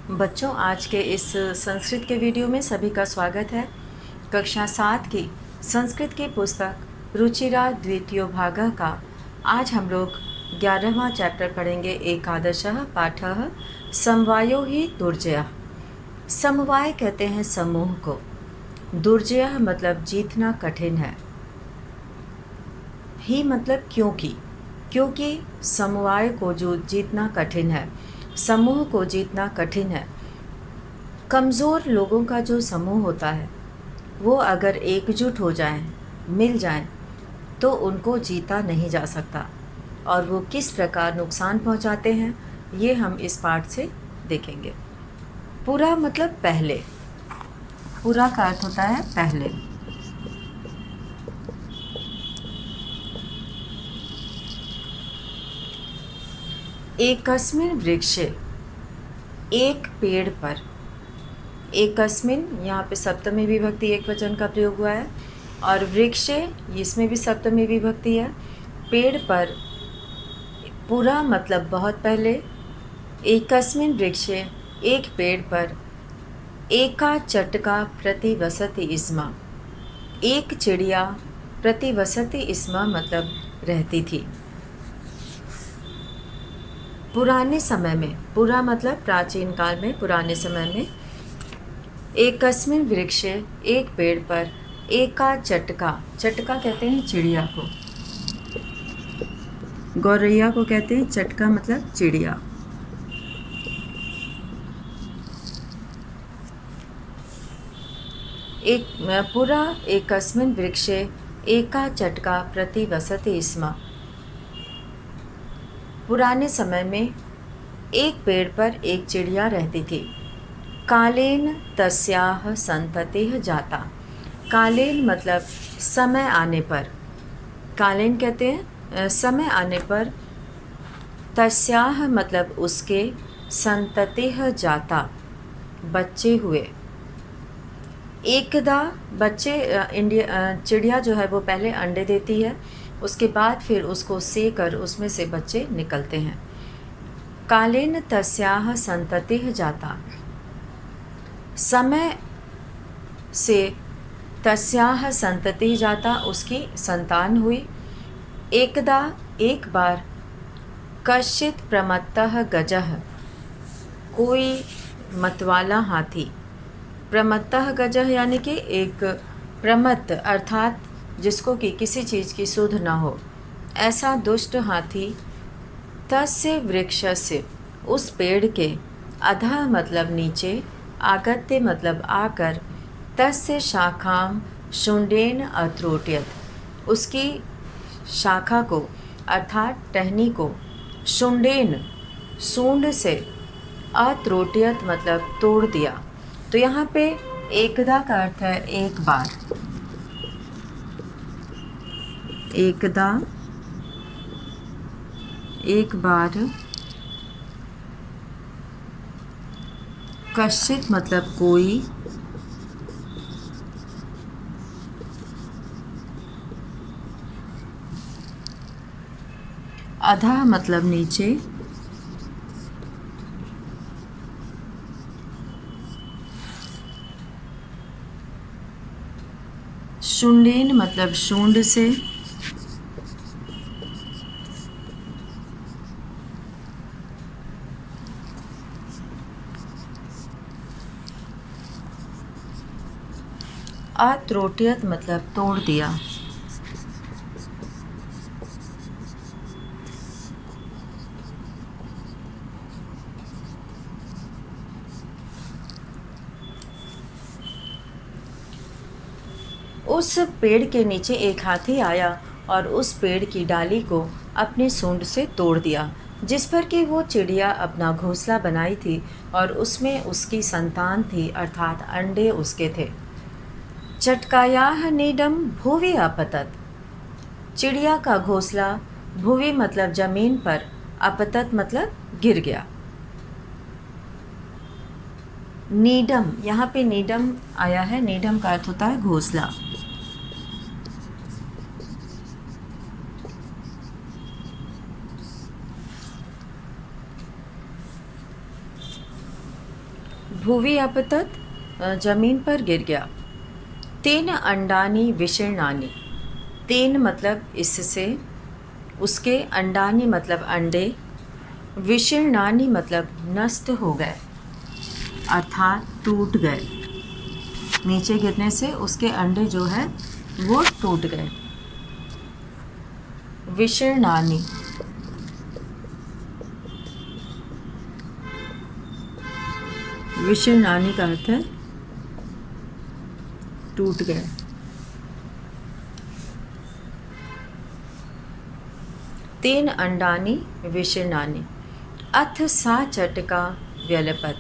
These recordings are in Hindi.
बच्चों, आज के इस संस्कृत के वीडियो में सभी का स्वागत है। कक्षा 7 की संस्कृत की पुस्तक रुचिरा द्वितीयो भागः का आज हम लोग 11वां चैप्टर पढ़ेंगे। एकादशः पाठः समवायो ही दुर्जयः। समवाय कहते हैं समूह को। दुर्जयः मतलब जीतना कठिन है। ही मतलब क्योंकि समवाय को जो जीतना कठिन है, समूह को जीतना कठिन है। कमज़ोर लोगों का जो समूह होता है वो अगर एकजुट हो जाएं, मिल जाएं, तो उनको जीता नहीं जा सकता। और वो किस प्रकार नुकसान पहुंचाते हैं ये हम इस पाठ से देखेंगे। पूरा मतलब पहले। पूरा का अर्थ होता है पहले। एकस्मिन् वृक्षे, एक पेड़ पर। एकस्मिन् यहाँ पे सप्तमी विभक्ति एक वचन का प्रयोग हुआ है, और वृक्षे इसमें भी सप्तमी विभक्ति है। पेड़ पर, पूरा मतलब बहुत पहले। एकस्मिन् वृक्षे, एक पेड़ पर। एका चटका प्रतिवसति स्म, एक चिड़िया प्रतिवसति स्म मतलब रहती थी। पुराने समय में, पूरा मतलब प्राचीन काल में, पुराने समय में। एकस्मिन् वृक्षे, एक पेड़ पर। एका चटका, चटका कहते हैं चिड़िया को, गौरैया को कहते हैं चटका मतलब चिड़िया। एक पूरा एकस्मिन् वृक्षे एका चटका प्रतिवसति स्म। पुराने समय में एक पेड़ पर एक चिड़िया रहती थी। कालेन तस्याह संततिः जाता। कालेन मतलब समय आने पर। कालेन कहते हैं समय आने पर। तस्याह मतलब उसके, संततिः जाता बच्चे हुए। एकदा बच्चे, चिड़िया जो है वो पहले अंडे देती है, उसके बाद फिर उसको सेकर उसमें से बच्चे निकलते हैं। कालेन तस्याह संततिः जाता, समय से तस्याह संततिः जाता उसकी संतान हुई। एकदा एक बार। कश्चित् प्रमत्तः गजः, कोई मतवाला हाथी। प्रमत्तः गजः यानी कि एक प्रमत्त अर्थात जिसको कि किसी चीज़ की सुध न हो, ऐसा दुष्ट हाथी। तस्य वृक्षस्य, उस पेड़ के। अधः मतलब नीचे। आगत्य मतलब आकर। तस्य शाखाम शुंडेन अत्रोट्यत, उसकी शाखा को अर्थात टहनी को। शुंडेन सूंड से। अत्रोट्यत मतलब तोड़ दिया। तो यहाँ पे एकदा का अर्थ है एक बार। एकदा एक बार। कश्चित मतलब कोई। अधः मतलब नीचे। शुंडेन मतलब शूंड से। अत्रोट्यत मतलब तोड़ दिया। उस पेड़ के नीचे एक हाथी आया और उस पेड़ की डाली को अपनी सूंड से तोड़ दिया, जिस पर कि वो चिड़िया अपना घोंसला बनाई थी और उसमें उसकी संतान थी, अर्थात अंडे उसके थे। चटकायाह नीडम भुवि अपतत, चिड़िया का घोंसला भुवि मतलब जमीन पर, अपतत मतलब गिर गया। नीडम, यहाँ पे नीडम आया है। नीडम का अर्थ होता है घोंसला। भुवि अपतत, जमीन पर गिर गया। तेन अंडानी विशीर्णानि, तेन मतलब इससे, उसके, अंडानी मतलब अंडे, विशीर्णानि मतलब नष्ट हो गए अर्थात टूट गए। नीचे गिरने से उसके अंडे जो है वो टूट गए। विशीर्णानि, विशीर्णानि का अर्थ है टूट गए। तेन अंडानी विशीर्णानि, अथ सा चटका व्यलपत,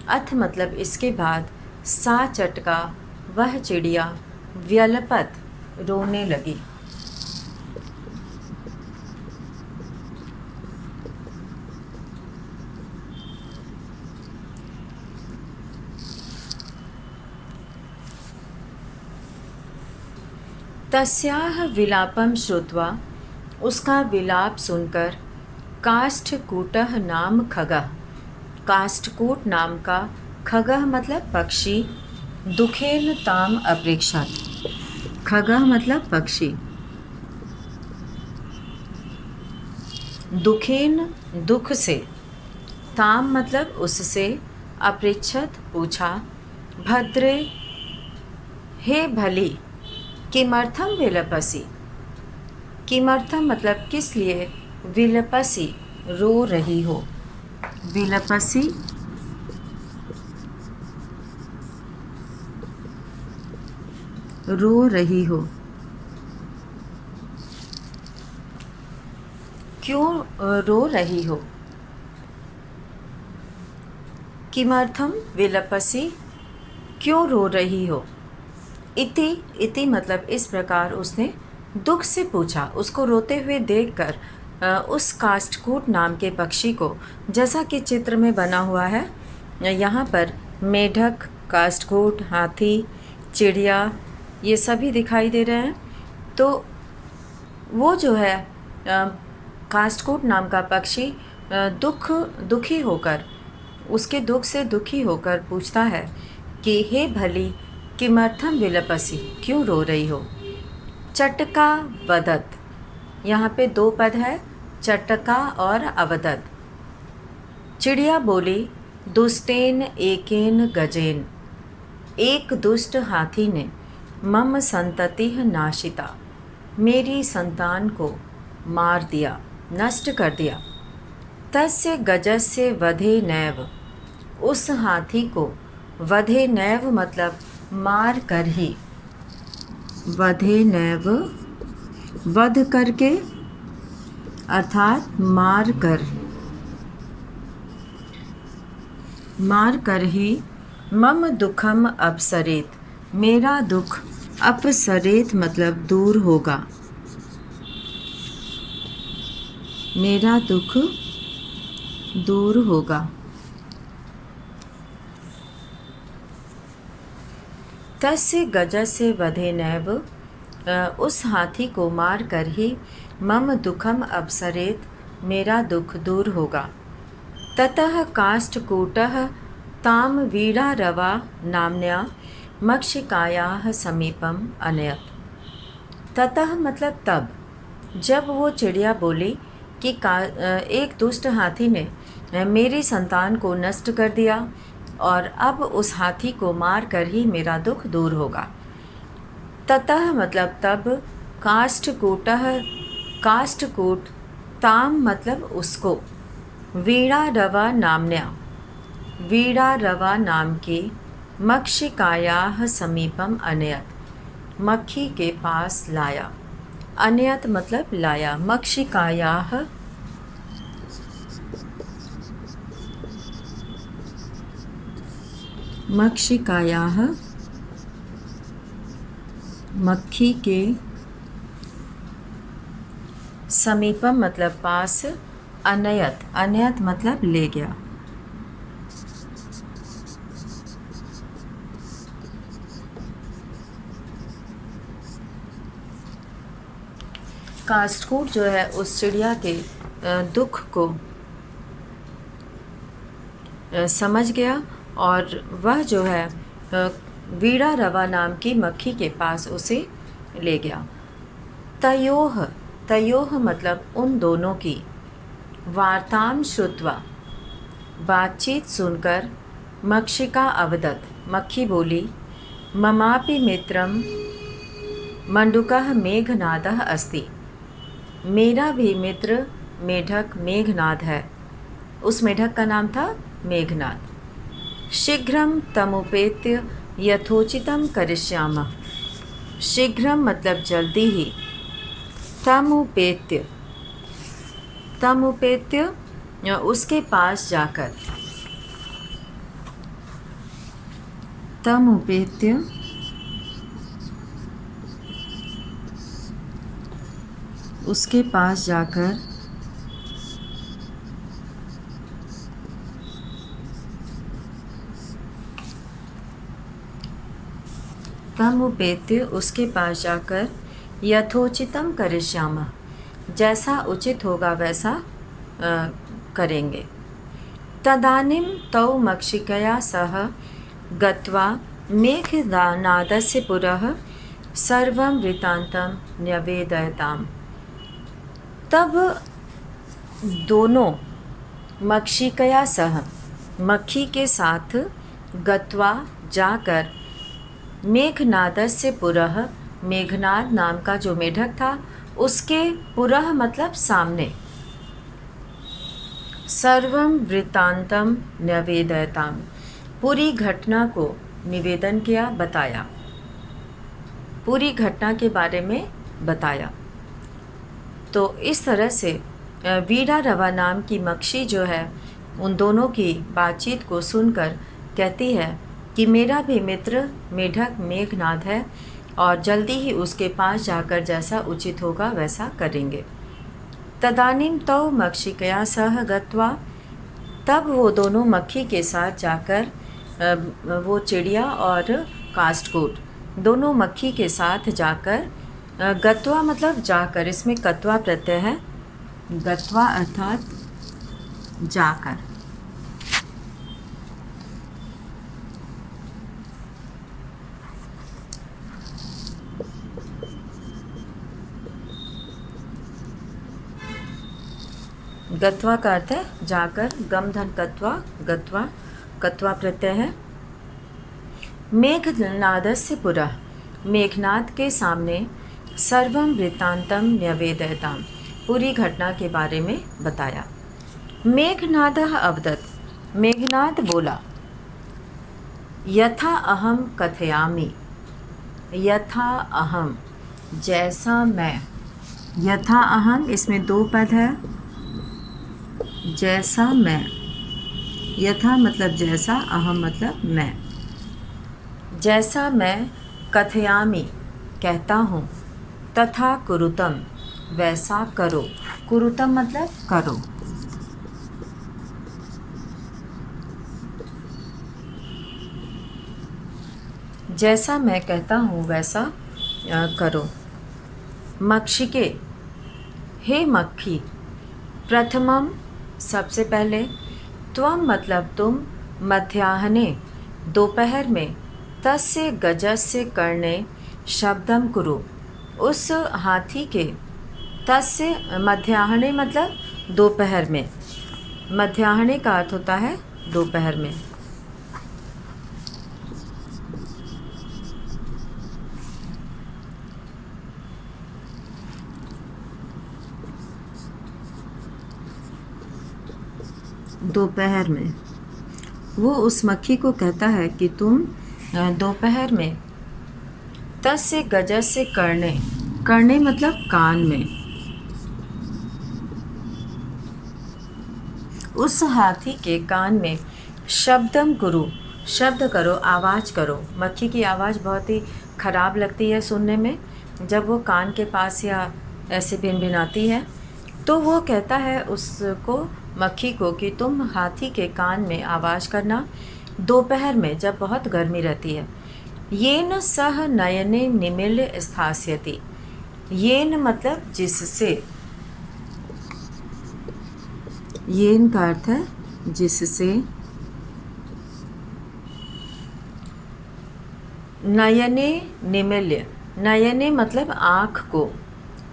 अथ मतलब इसके बाद, सा चटका वह चिड़िया, व्यलपत रोने लगी। तस्याह विलापम श्रुत्वा, उसका विलाप सुनकर, काष्ठकूटः नाम खगः, काष्ठकूट नाम का खगः मतलब पक्षी, दुखेन ताम अपृक्षत, खगः मतलब पक्षी, दुखेन दुख से, ताम मतलब उससे, अपृच्छत पूछा, भद्रे हे भली, किमर्थम विलपसी, किमर्थम मतलब किस लिए, विलपसी रो रही हो, विलपसी रो रही हो, क्यों रो रही हो, किमर्थम विलपसी क्यों रो रही हो। इति, इति मतलब इस प्रकार उसने दुख से पूछा। उसको रोते हुए देखकर उस काष्ठकूट नाम के पक्षी को, जैसा कि चित्र में बना हुआ है, यहाँ पर मेढक, काष्ठकूट, हाथी, चिड़िया ये सभी दिखाई दे रहे हैं। तो वो जो है काष्ठकूट नाम का पक्षी दुखी होकर, उसके दुख से दुखी होकर पूछता है कि हे भली, किमर्थम विलपसी क्यों रो रही हो। चटका वदत, यहाँ पे दो पद है, चटका और अवदत। चिड़िया बोली, दुष्टेन एकेन गजेन, एक दुष्ट हाथी ने, मम संतति नाशिता, मेरी संतान को मार दिया, नष्ट कर दिया। तस्य गजस्य वधे नैव, उस हाथी को, वधे नैव मतलब मार कर ही, वधे नैव वध करके अर्थात मार कर ही, मम दुखम अपसरेत, मेरा दुख अपसरेत मतलब दूर होगा, मेरा दुख दूर होगा। तस्य गजस्य वधे नैव, उस हाथी को मार कर ही, मम दुखम अपसरेत, मेरा दुख दूर होगा। ततः काष्ठकूटः ताम वीणारवा नाम्न्या मक्षिकायाः समीपम अनयत। ततः मतलब तब, जब वो चिड़िया बोली कि एक दुष्ट हाथी ने मेरी संतान को नष्ट कर दिया और अब उस हाथी को मार कर ही मेरा दुख दूर होगा। ततः मतलब तब, काष्ठकूटः काष्ठकूट, ताम मतलब उसको, वीणा रवा नाम्न्या, वीणा रवा नाम के, मक्षिकायाः समीपम अनयत, मक्खी के पास लाया। अनयत मतलब लाया। मक्षिकायाः मक्षिकायाः मक्खी के, समीपम मतलब पास, अनयत, अनयत मतलब ले गया। काष्ठकूट जो है उस चिड़िया के दुख को समझ गया और वह जो है वीड़ा रवा नाम की मक्खी के पास उसे ले गया। तयोह, तयोह मतलब उन दोनों की, वार्ताम श्रुत्वा बातचीत सुनकर, मक्षिका अवदत मक्खी बोली, ममापि मित्रम मंडूकः मेघनादः अस्ति, मेरा भी मित्र मेढक मेघनाद है। उस मेढक का नाम था मेघनाद। शीघ्रम तमुपेत्य यथोचितम करिष्यामः, शीघ्रम मतलब जल्दी ही, तमुपेत्य, तमुपेत्य उसके पास जाकर, तमुपेत्य उसके पास जाकर, तमुपेत्य उसके पास जाकर, यथोचितम करिष्यामः जैसा उचित होगा वैसा करेंगे। तदानीं तौ मक्षिकया सह गत्वा मेघनादस्य पुरः सर्वं वृत्तान्तं न्यवेदयताम्। तब दोनों मक्षिकया सह मक्खी के साथ गत्वा जाकर मेघनादस्य पुरः, मेघनाद नाम का जो मेढक था उसके पुरः मतलब सामने, सर्वं वृत्तान्तं न्यवेदयताम् पूरी घटना को निवेदन किया, बताया, पूरी घटना के बारे में बताया। तो इस तरह से वीड़ा रवा नाम की मक्षी जो है उन दोनों की बातचीत को सुनकर कहती है कि मेरा भी मित्र मेढक मेघनाद है और जल्दी ही उसके पास जाकर जैसा उचित होगा वैसा करेंगे। तदानीं तौ मक्षिकया सह गत्वा, तब वो दोनों मक्खी के साथ जाकर, वो चिड़िया और कास्टकूट दोनों मक्खी के साथ जाकर, गत्वा मतलब जाकर, इसमें कत्वा प्रत्यय है, गत्वा अर्थात जाकर। गत्वा का अर्थ है जाकर, गम धन कत्वा, गत्वा, कत्वा प्रत्यय है। मेघनादस्य पुरः मेघनाद के सामने, सर्वं वृत्तान्तं न्यवेदयताम् पूरी घटना के बारे में बताया। मेघनादः अवदत् मेघनाद बोला, यथा अहम कथयामि, यथा अहम जैसा मैं, यथा अहम इसमें दो पद है, जैसा मैं, यथा मतलब जैसा, अहम मतलब मैं, जैसा मैं कथयामि कहता हूँ, तथा कुरुतम वैसा करो, कुरुतम मतलब करो, जैसा मैं कहता हूँ वैसा करो। मक्षिके, हे मक्खी, प्रथमम सबसे पहले, त्वम मतलब तुम, मध्याह्ने दोपहर में, तस्य गजस्य कर्णे शब्दम कुरु उस हाथी के, तस्य मध्याह्ने मतलब दोपहर में, मध्याह्ने का अर्थ होता है दोपहर में। दोपहर में वो उस मक्खी को कहता है कि तुम दोपहर में, तस्य गजस्य कर्णे, कर्णे मतलब कान में, उस हाथी के कान में, शब्दम कुरु शब्द करो, आवाज़ करो। मक्खी की आवाज़ बहुत ही ख़राब लगती है सुनने में, जब वो कान के पास या ऐसे भिनभिनाती है, तो वो कहता है उसको, मक्खी को, कि तुम हाथी के कान में आवाज़ करना दोपहर में जब बहुत गर्मी रहती है। येन सह नयने निमील्य स्थास्यति, येन मतलब जिससे, येन का अर्थ है जिससे, नयने निमिल्य, नयने मतलब आँख को,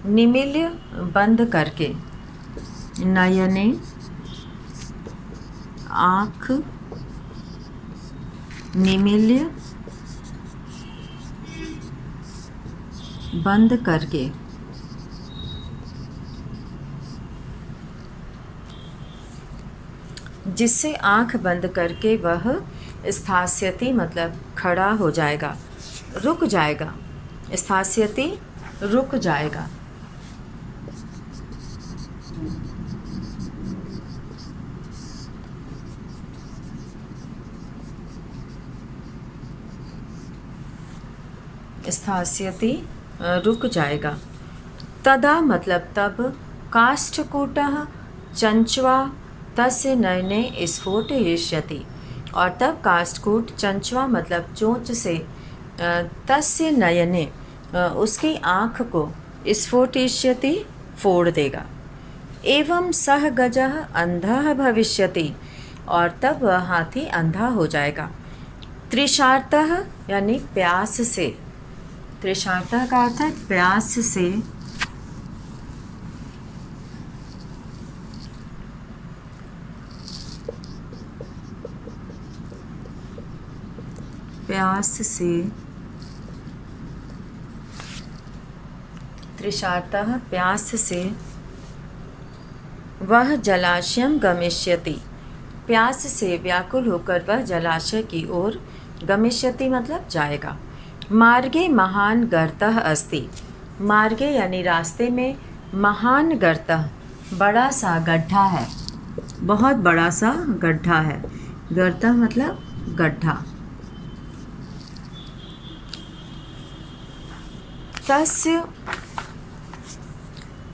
निमिल्य बंद करके, नयने आँख, निमिल्य बंद करके, जिससे आँख बंद करके वह स्थास्यति मतलब खड़ा हो जाएगा, रुक जाएगा, स्थास्यति रुक जाएगा। स्थास्यति रुक जाएगा। तदा मतलब तब, काष्ठकूटः चंचवा तस्य नयने स्फोटयिष्यति, और तब काष्ठकूट चंचवा मतलब चोंच से तस्य नयने उसकी आँख को स्फोटयिष्यति फोड़ देगा। एवं सह गजः अंधः भविष्यति, और तब वह हाथी अंधा हो जाएगा। तृषार्तः यानी प्यास से, तृषार्तः का अर्थ है प्यास से, प्यास से, तृषार्तः प्यास से वह जलाशयम गमिष्यति, प्यास से व्याकुल होकर वह जलाशय की ओर गमिष्यति मतलब जाएगा। मार्गे महान गर्तः अस्ति, मार्गे यानी रास्ते में, महान गर्तः बड़ा सा गड्ढा है, बहुत बड़ा सा गड्ढा है, गर्तः मतलब गड्ढा। तस्य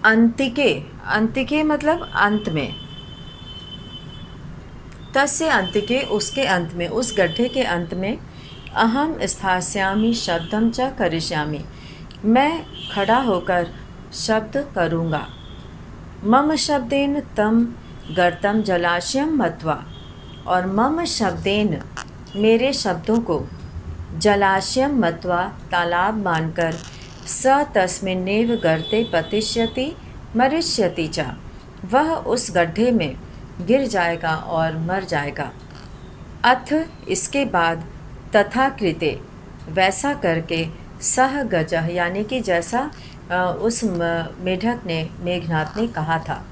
अंतिके, अंतिके मतलब अंत में, तस्य अंतिके उसके अंत में, उस गड्ढे के अंत में, अहम स्थास्यामि शब्दम च करिष्यामि, मैं खड़ा होकर शब्द करूँगा। मम शब्देन तम गर्तम जलाशयम मत्वा, और मम शब्देन मेरे शब्दों को, जलाशयम मत्वा तालाब मानकर, स तस्मिन्नेव गर्ते पतिष्यति मरिष्यति च, वह उस गड्ढे में गिर जाएगा और मर जाएगा। अथ इसके बाद, तथा कृते वैसा करके, सह गजः यानी कि जैसा उस मेढक ने, मेघनाथ ने कहा था।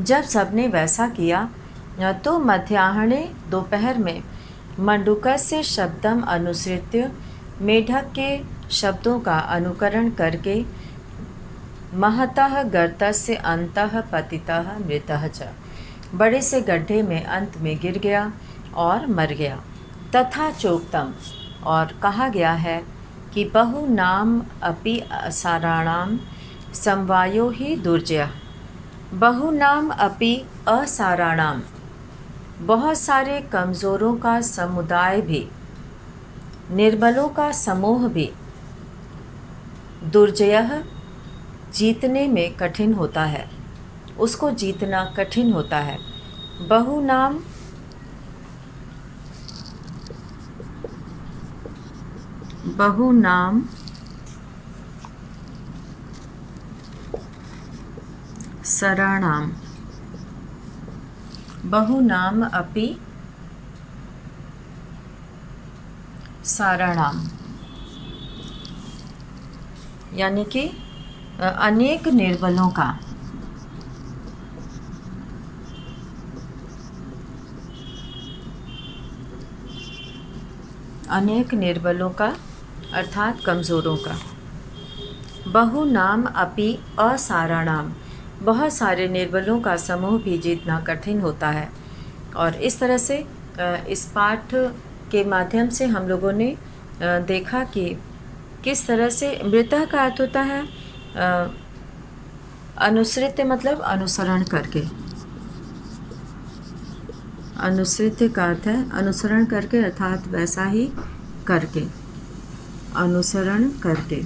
जब सबने वैसा किया तो मध्याह्ने दोपहर में, मंडूकस्य शब्दम अनुसृत्य मेढक के शब्दों का अनुकरण करके, महतः गर्तस्य अंतः पतितः मृतः च, बड़े से गड्ढे में अंत में गिर गया और मर गया। तथा चोक्तम और कहा गया है कि बहु नाम अपि असाराणाम समवायो ही दुर्जय, बहु नाम अपि असाराणाम बहुत सारे कमज़ोरों का समुदाय भी, निर्बलों का समूह भी, दुर्जयः जीतने में कठिन होता है, उसको जीतना कठिन होता है। बहु नाम सराणाम, बहु नाम अपि साराणाम, यानी कि अनेक निर्बलों का, अनेक निर्बलों का अर्थात कमज़ोरों का। बहु नाम अपि असाराणाम, बहुत सारे निर्बलों का समूह भी जीतना कठिन होता है। और इस तरह से इस पाठ के माध्यम से हम लोगों ने देखा कि किस तरह से मृतः का अर्थ होता है अनुसृत्य मतलब अनुसरण करके, अनुसृत्य का अर्थ है अनुसरण करके अर्थात वैसा ही करके, अनुसरण करके।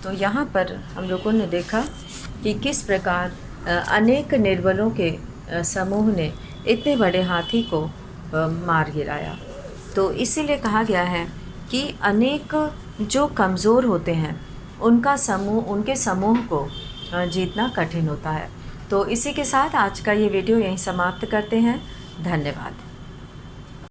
तो यहाँ पर हम लोगों ने देखा कि किस प्रकार अनेक निर्बलों के समूह ने इतने बड़े हाथी को मार गिराया। तो इसीलिए कहा गया है कि अनेक जो कमज़ोर होते हैं उनके समूह को जीतना कठिन होता है। तो इसी के साथ आज का ये वीडियो यहीं समाप्त करते हैं। धन्यवाद।